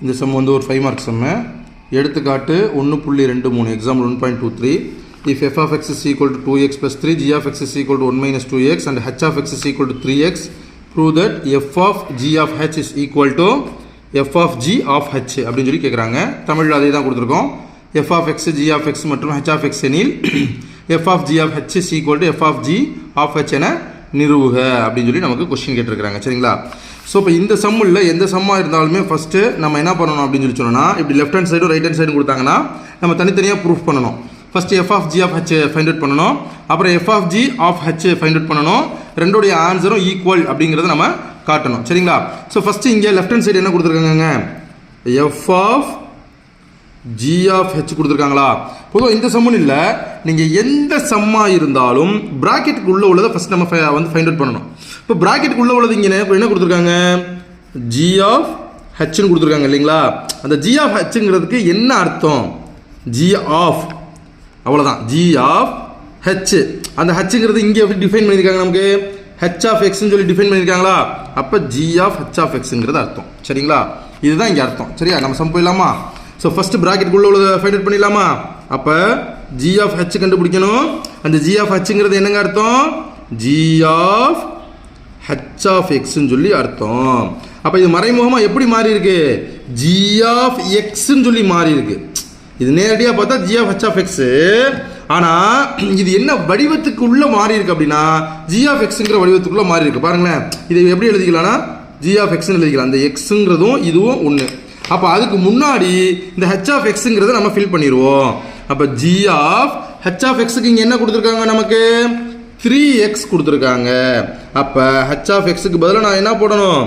இந்த சம் வந்து ஒரு 5 மார்க் சம்மு. எடுத்துக்காட்டு 1.23 example 1.23. if f of x is equal to 2x plus 3, g of x is equal to 1 minus 2x and h of x is equal to 3x, prove that f of g of h is equal to f of g of h அப்படின்னு சொல்லி கேட்குறாங்க. தமிழில் அதே தான் கொடுத்துருக்கோம். f of x, g of x மற்றும் h of x எனில் f of g of h is equal to f of g of h என நிறுவுக அப்படின்னு சொல்லி நமக்கு கொஸ்டின் கேட்டிருக்கிறாங்க. சரிங்களா? ஸோ இப்போ இந்த சம்மில் எந்த சம்மாக இருந்தாலுமே ஃபஸ்ட்டு நம்ம என்ன பண்ணணும் அப்படின்னு சொல்லி சொன்னோன்னா, இப்படி லெஃப்ட் ஹேண்ட் சைடும் ரைட் ஹேண்ட் சைடும் கொடுத்தாங்கன்னா நம்ம தனித்தனியாக ப்ரூஃப் பண்ணணும். First F of G of H find out பண்ணணும், அப்புறம் F of G of H find out பண்ணணும். ரெண்டோடைய ஆன்சரும் ஈக்குவல் அப்படிங்கிறத நம்ம காட்டணும். சரிங்களா? ஸோ ஃபஸ்ட்டு இங்கே லெஃப்ட் ஹேண்ட் சைடு என்ன கொடுத்துருக்காங்க, F of G of H கொடுத்துருக்காங்களா. பொதுவாக இந்த சம்முன்னு இல்லை, நீங்கள் எந்த சம்மாக இருந்தாலும் ப்ராக்கெட்டுக்கு உள்ளே உள்ளதை ஃபஸ்ட் நம்ம வந்து ஃபைண்ட் அவுட் பண்ணணும். இப்போ ப்ராக்கெட்டுக்கு உள்ளே உள்ளது இங்கே என்ன கொடுத்துருக்காங்க, ஜி ஆஃப் ஹெச்னு கொடுத்துருக்காங்க இல்லைங்களா. அந்த ஜி ஆஃப் ஹெச்ங்கிறதுக்கு என்ன அர்த்தம், ஜி ஆஃப், அவ்வளோதான், ஜி ஆஃப் ஹெச். அந்த ஹெச்ங்கிறது இங்கே எப்படி டிஃபைன் பண்ணியிருக்காங்க, நமக்கு ஹெச் ஆஃப் எக்ஸ்ன்னு சொல்லி டிஃபைன் பண்ணியிருக்காங்களா. அப்போ ஜி ஆஃப் ஹெச் ஆஃப் எக்ஸுங்கிறது அர்த்தம். சரிங்களா? இதுதான் இங்கே அர்த்தம். சரியா? நம்ம சம் போயிடலாமா? ஸோ ஃபஸ்ட்டு ப்ராக்கெட்டுக்குள்ளே உள்ளதை ஃபைண்ட் அவுட் பண்ணிடலாமா. அப்போ ஜி ஆஃப் ஹெச் கண்டுபிடிக்கணும். அந்த ஜி ஆஃப் ஹெச்ங்கிறது என்னங்க அர்த்தம், ஜி ஆஃப் ஹெச் ஆஃப் எக்ஸ்ன்னு சொல்லி அர்த்தம். அப்போ இது மறைமுகமாக எப்படி மாறி இருக்கு, ஜி ஆஃப் எக்ஸ்ன்னு சொல்லி மாறி இருக்கு. இது நேரடியாக பார்த்தா G of H of X. ஆனால் இது என்ன வடிவத்துக்குள்ளே மாறி இருக்கு அப்படின்னா, ஜி ஆஃப் எக்ஸுங்கிற வடிவத்துக்குள்ளே மாறி இருக்கு. பாருங்களேன், இதை எப்படி எழுதிக்கலாம்னா ஜி ஆஃப் எக்ஸ்ன்னு எழுதிக்கலாம். அந்த எக்ஸுங்கிறதும் இதுவும் ஒன்று. அப்போ அதுக்கு முன்னாடி இந்த ஹெச் ஆஃப் எக்ஸுங்கிறத நம்ம ஃபில் பண்ணிடுவோம். அப்போ ஜி ஆஃப் ஹெச் ஆஃப் எக்ஸுக்கு இங்கே என்ன கொடுத்துருக்காங்க, நமக்கு 3x கொடுத்துருக்காங்க. அப்போ ஹெச் ஆஃப் எக்ஸுக்கு பதிலாக நான் என்ன போடணும்,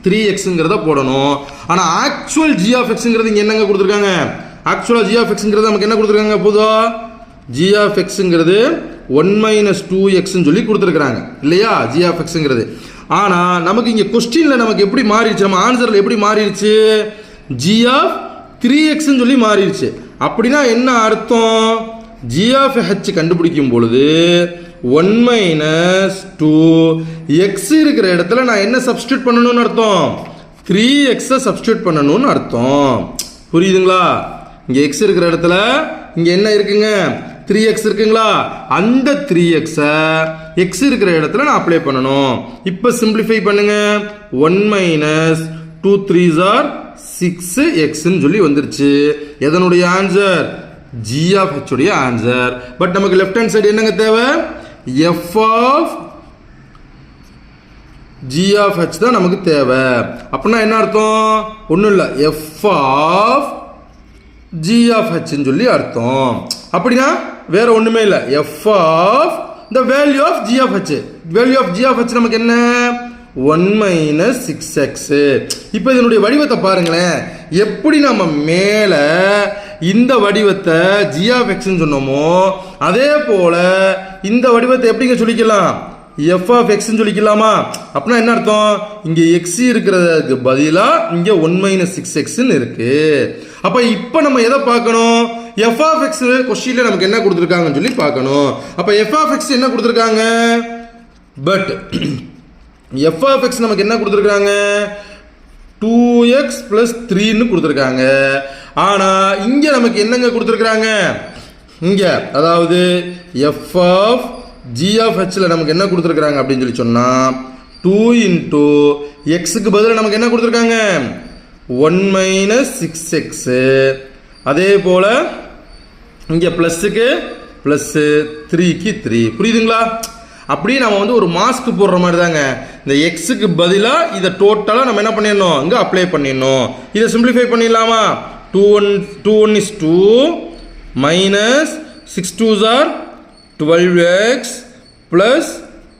3xங்கிறத போடணும். ஆனால் ஆக்சுவல் ஜி ஆஃப் எக்ஸுங்கிறது இங்கே என்னங்க கொடுத்துருக்காங்க, ஆக்சுவலாக ஜி ஆஃப் எக்ஸுங்கிறது நமக்கு என்ன கொடுத்துருக்காங்க, பொதுவாக ஜி ஆஃப் எக்ஸுங்கிறது 1 - 2xன்னு சொல்லி கொடுத்துருக்குறாங்க இல்லையா, ஜி ஆஃப் எக்ஸுங்கிறது. ஆனால் நமக்கு இங்கே கொஸ்டினில் நமக்கு எப்படி மாறிடுச்சு, நம்ம ஆன்சரில் எப்படி மாறிடுச்சு, ஜி ஆஃப் 3xன்னு சொல்லி மாறிடுச்சு. அப்படின்னா என்ன அர்த்தம், ஜி ஆஃப் ஹெச் கண்டுபிடிக்கும் பொழுது 1 - 2x இருக்கிற இடத்துல நான் என்ன சப்ஸ்டியூட் பண்ணணும்னு அர்த்தம், 3xஐ சப்ஸ்டியூட் பண்ணணும்னு அர்த்தம். புரியுதுங்களா? இங்கே எக்ஸ் இருக்கிற இடத்துல இங்கே என்ன இருக்குங்க, 3x இருக்குங்களா. அந்த 3xஐ எக்ஸ் இருக்கிற இடத்துல நான் அப்ளை பண்ணணும். இப்போ சிம்பிளிஃபை பண்ணுங்க. 1 - 2 3s are 6xன்னு சொல்லி வந்துருச்சு. எதனுடைய ஆன்சர், ஜி ஆஃப் ஹெச் உடைய ஆன்சர். பட் நமக்கு லெஃப்ட் ஹேண்ட் சைடு என்னங்க தேவை, F of G of H தான் நமக்கு தேவை. அப்படின்னா என்ன அர்த்தம், ஒன்றும் இல்லை, எஃப் ஆஃப் ஜி ஆஃப் ஹெச்ன்னு சொல்லி அர்த்தம். அப்படின்னா வேற ஒன்றுமே இல்லை, F of the value of G of H. Value of G of H நமக்கு என்ன, 1 - 6x. இப்போ இதனுடைய வடிவத்தை பாருங்களேன், எப்படி நம்ம மேலே இந்த வடிவத்தை ஜி ஆஃப் எக்ஸ்ன்னு சொன்னோமோ அதே போல இந்த வடிவத்தை எப்படிங்க சொல்லிக்கலாம், எஃப் ஆஃப் எக்ஸ்ன்னு சொல்லிக்கலாமா. அப்படின்னா என்ன அர்த்தம், இங்கே எக்ஸ் இருக்கிறதுக்கு பதிலாக இங்கே 1 - 6xன்னு இருக்கு. அப்போ இப்போ நம்ம எதை பார்க்கணும், எஃப் ஆஃப் எக்ஸ் கொஸ்டின்ல நமக்கு என்ன கொடுத்துருக்காங்கன்னு சொல்லி பார்க்கணும். அப்போ எஃப் ஆஃப் எக்ஸ் என்ன கொடுத்துருக்காங்க, பட் எஃப் ஆஃப் எக்ஸ் நமக்கு என்ன கொடுத்துருக்காங்க, 2x + 3ன்னு கொடுத்துருக்காங்க. ஆனால் இங்கே நமக்கு என்னங்க கொடுத்துருக்காங்க, இங்கே அதாவது எஃப் ஆஃப் ஜி ஆஃப் ஹெச்ல நமக்கு என்ன கொடுத்துருக்காங்க அப்படின்னு சொல்லி சொன்னால் 2 × எக்ஸுக்கு பதிலாக நமக்கு என்ன கொடுத்துருக்காங்க, 1 - 6x. அதே போல் இங்கே ப்ளஸ்ஸுக்கு ப்ளஸ்ஸு, 3க்கு 3. புரியுதுங்களா? அப்படியே நம்ம வந்து ஒரு மாஸ்க் போடுற மாதிரி தாங்க. இந்த எக்ஸுக்கு பதிலாக இதை டோட்டலாக நம்ம என்ன பண்ணிடணும், இங்கே அப்ளை பண்ணிடணும். இதை சிம்பிளிஃபை பண்ணிடலாமா, 2 is 2 - 6 2s are 12x +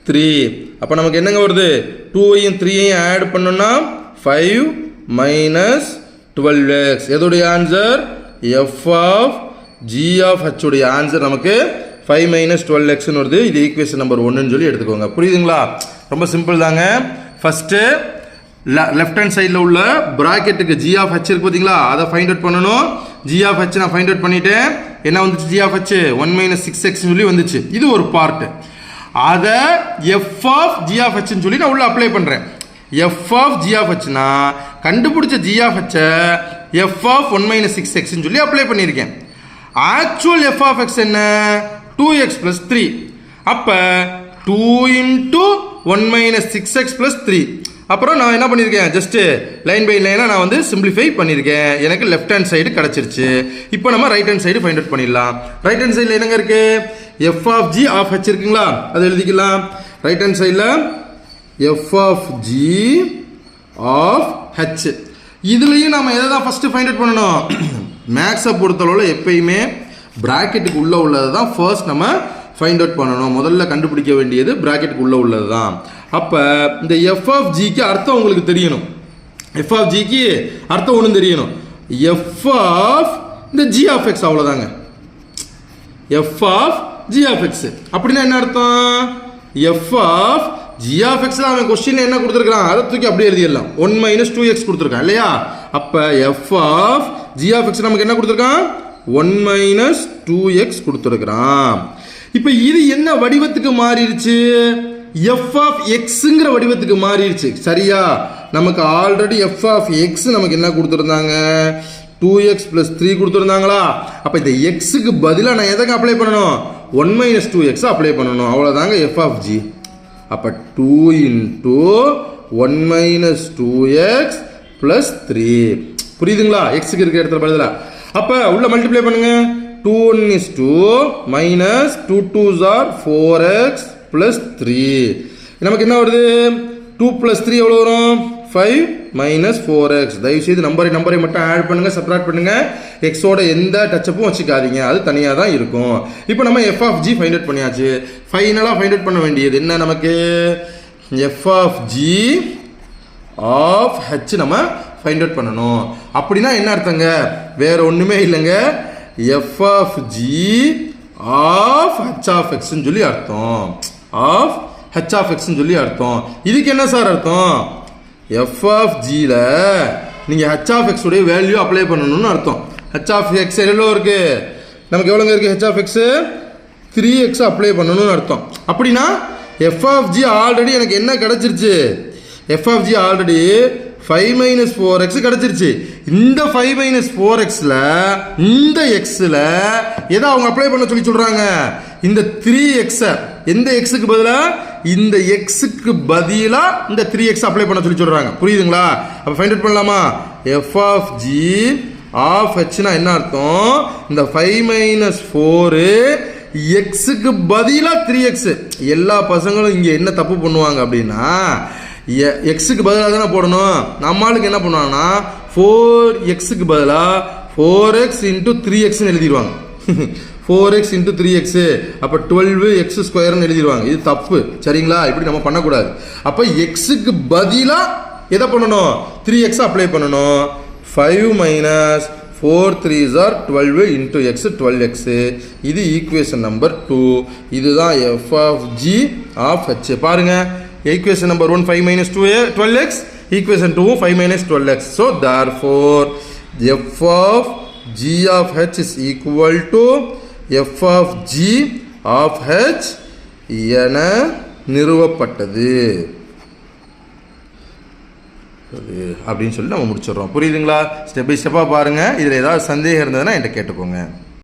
3. அப்போ நமக்கு என்னங்க வருது, 2ஐயும் 3ஐயும் ஆட் பண்ணோம்னா 5 - 12x. எதுடைய answer, f of G of H உடைய ஆன்சர் நமக்கு 5 - 12xன்னு வருது. இது ஈக்குவேஷன் நம்பர் 1ன்னு சொல்லி எடுத்துக்கோங்க. புரியுதுங்களா? ரொம்ப சிம்பிள் தாங்க. ஃபஸ்ட்டு லெஃப்ட் ஹேண்ட் சைடில் உள்ள ப்ராக்கெட்டுக்கு ஜி ஆஃப் ஹெச் இருக்கு பார்த்தீங்களா, அதை ஃபைண்ட் அவுட் பண்ணணும். ஜி ஆஃப் ஹெச் நான் ஃபைண்ட் அவுட் பண்ணிட்டேன். என்ன வந்துச்சு, ஜி ஆஃப் ஹெச் 1 - 6x சொல்லி வந்துச்சு. இது ஒரு பார்ட்டு. அதை எஃப் ஆஃப் ஜி ஆஃப் ஹெச்ன்னு சொல்லி நான் உள்ள அப்ளை பண்ணுறேன். எஃப் ஆஃப் ஜி ஆஃப் ஹெச்னா கண்டுபிடிச்ச g of h f of 1 minus 6x ன்னு சொல்லி அப்ளை பண்ணியிருக்கேன். ஆக்சுவல் f of x என்ன 2x plus 3. அப்ப 2 into 1 minus 6x plus 3. அப்புறம் நான் என்ன பண்ணியிருக்கேன் ஜஸ்ட் லைன் பை லைனாக நான் வந்து சிம்பிளிஃபை பண்ணியிருக்கேன். எனக்கு லெஃப்ட் ஹேண்ட் சைடு கிடச்சிருச்சு. இப்போ நம்ம right hand side find out பண்ணிடலாம். ரைட் ஹேண்ட் சைடில் என்னங்க இருக்கு F of G of H இருக்குங்களா, அதை எழுதிக்கலாம். ரைட் ஹேண்ட் சைடில் F of G of H. இதுலேயும் நம்ம எதை தான் ஃபஸ்ட்டு ஃபைண்ட் அவுட் பண்ணணும். மேக்ஸை பொறுத்தளவில் எப்பயுமே ப்ராக்கெட்டுக்கு உள்ளே உள்ளது தான் ஃபர்ஸ்ட் நம்ம ஃபைண்ட் அவுட் பண்ணணும். முதல்ல கண்டுபிடிக்க வேண்டியது ப்ராக்கெட்டுக்கு உள்ளே உள்ளது தான். அப்போ இந்த எஃப் ஆஃப் ஜிக்கு அர்த்தம் உங்களுக்கு தெரியணும். எஃப் ஆஃப் ஜிக்கு அர்த்தம் ஒன்றும் தெரியணும். எஃப் ஆஃப் இந்த ஜி ஆஃப் எக்ஸ் அவ்வளோதாங்க. F of G of X அப்படின்னா என்ன அர்த்தம்? F of G of X அவன் கொஸ்டின்ல என்ன கொடுத்துருக்கான் அதை தூக்கி அப்படியே எழுதிடலாம். 1 minus 2x கொடுத்துருக்கான் இல்லையா. அப்போ F of G of X நமக்கு என்ன கொடுத்துருக்கான் 1 minus 2x கொடுத்துருக்கான். இப்போ இது என்ன வடிவத்துக்கு மாறிடுச்சு? எஃப் ஆஃப் எக்ஸுங்கிற வடிவத்துக்கு மாறிடுச்சு. சரியா, நமக்கு ஆல்ரெடி எஃப் ஆஃப் எக்ஸ் நமக்கு என்ன கொடுத்துருந்தாங்க 2x plus 3 கொடுத்துருந்தாங்களா. அப்போ இந்த எக்ஸுக்கு பதிலாக நான் எதுக்கு அப்ளை பண்ணணும் 1 minus 2x அப்ளை பண்ணணும். அவ்வளோதாங்க எஃப் ஆஃப் ஜி. அப்போ 2 into 1 minus 2x plus 3. புரியுதுங்களா? எக்ஸுக்கு இருக்கிற இடத்துல பதிலாக அப்போ உள்ள மல்டிப்ளை பண்ணுங்க. 2 1 is 2 minus 2 2s are 4x plus 3. நமக்கு என்ன வருது 2 plus 3 எவ்வளோ வரும் 5 minus 4x. தயவுசெய்து நம்பரை மட்டும் ஆட் பண்ணுங்க, சப்ராக்ட் பண்ணுங்க. எக்ஸோட எந்த டச்சப்பும் வச்சுக்காதீங்க, அது தனியாக தான் இருக்கும். இப்போ நம்ம f of g find out பண்ணியாச்சு. ஃபைனலாக ஃபைண்ட் அவுட் பண்ண வேண்டியது என்ன நமக்கு f of G of h நம்ம ஃபைண்ட் அவுட் பண்ணணும். அப்படின்னா என்ன அர்த்தங்க? வேற ஒன்றுமே இல்லைங்க, f of G of H of எக்ஸ்ன்னு சொல்லி அர்த்தம். ஆஃப் ஹெச் ஆஃப் எக்ஸ்ன்னு சொல்லி அர்த்தம். இதுக்கு என்ன சார் அர்த்தம்? எஃப் ஆஃப் ஜியில் நீங்கள் ஹெச் ஆஃப் எக்ஸ் உடைய வேல்யூ அப்ளை பண்ணணும்னு அர்த்தம். ஹெச் ஆஃப் எக்ஸ் எவ்வளோ இருக்கு நமக்கு எவ்வளோங்க இருக்குது H of x 3x apply பண்ணணும்னு அர்த்தம். அப்படின்னா எஃப் ஆஃப் ஜி ஆல்ரெடி எனக்கு என்ன கிடச்சிருச்சு F of G already 5 minus 4x கிடச்சிருச்சு. இந்த 5 minus 4xல இந்த எக்ஸில் எதை அவங்க அப்ளை பண்ண சொல்லி சொல்கிறாங்க இந்த 3x. எந்த எக்ஸுக்கு பதிலாக இந்த எக்ஸுக்கு பதிலாக இந்த 3x அப்ளை பண்ண சொல்லி சொல்கிறாங்க. புரியுதுங்களா? அப்போ ஃபைண்ட் அவுட் பண்ணலாமா? எஃப் ஆஃப் ஜி ஆஃப் ஹெச்னா என்ன அர்த்தம்? இந்த 5 minus 4 எக்ஸுக்கு பதிலாக 3x. எல்லா பசங்களும் இங்கே என்ன தப்பு பண்ணுவாங்க அப்படின்னா எக்ஸுக்கு பதிலாக தானே போடணும். நம்மளுக்கு என்ன பண்ணுவாங்கன்னா 4xக்கு பதிலாக 4x into 3xன்னு எழுதிடுவாங்க. 4x into 3x அப்போ 12x ஸ்கொயர்னு எழுதிடுவாங்க. இது தப்பு. சரிங்களா? இப்படி நம்ம பண்ணக்கூடாது. அப்போ எக்ஸுக்கு பதிலாக எதை பண்ணணும் 3x அப்ளை பண்ணணும். 5 minus 4 3s are 12 into x 12x. இது ஈக்குவேஷன் நம்பர் 2. இதுதான் F of G of H. பாருங்க, equation number 1 5 minus 12x, equation 2 5 minus 12x. So therefore f of g of h is equal to f of g of h என நிறுவப்பட்டது அப்படின்னு சொல்லி நம்ம முடிச்சிடுறோம். புரியுதுங்களா? Step by ஸ்டெப்பாக பாருங்கள். இதில் ஏதாவது சந்தேகம் இருந்ததுன்னா என்கிட்ட கேட்டுக்கோங்க.